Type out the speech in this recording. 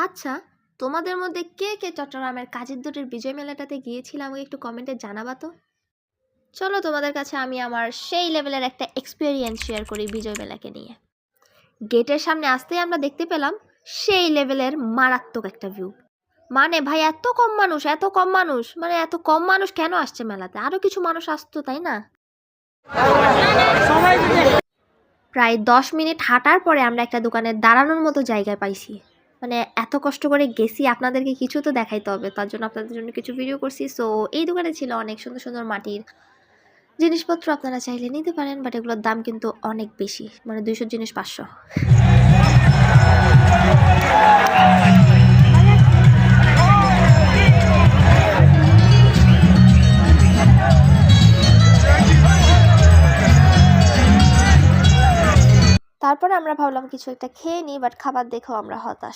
আচ্ছা, তোমাদের মধ্যে কে কে চট্টগ্রামের কাজিরদুটির বিজয় মেলাটাতে গিয়েছিল আমাকে একটু কমেন্টে জানাবা তো। চলো তোমাদের কাছে আমি আমার সেই লেভেলের একটা এক্সপেরিয়েন্স শেয়ার করি বিজয় মেলাকে নিয়ে। গেটের সামনে আসতেই আমরা দেখতে পেলাম সেই লেভেলের মারাত্মক একটা ভিউ। মানে ভাই এত কম মানুষ, এত কম মানুষ, মানে এত কম মানুষ কেন আসছে মেলাতে? আরো কিছু মানুষ আসতো তাই না? প্রায় 10 মিনিট হাঁটার পরে আমরা একটা দোকানে দাঁড়ানোর মতো জায়গায় পাইছি। মানে এত কষ্ট করে গেছি, আপনাদেরকে কিছু তো দেখাইতে হবে, তার জন্য আপনাদের জন্য কিছু ভিডিও করছি। সো এই দোকানে ছিল অনেক সুন্দর সুন্দর মাটির জিনিসপত্র, আপনারা চাইলে নিতে পারেন, বাট এগুলোর দাম কিন্তু অনেক বেশি, মানে 200 জিনিস 500। তারপরে আমরা ভাবলাম কিছু একটা খেয়ে নিই, বাট খাবার দেখেও আমরা হতাশ।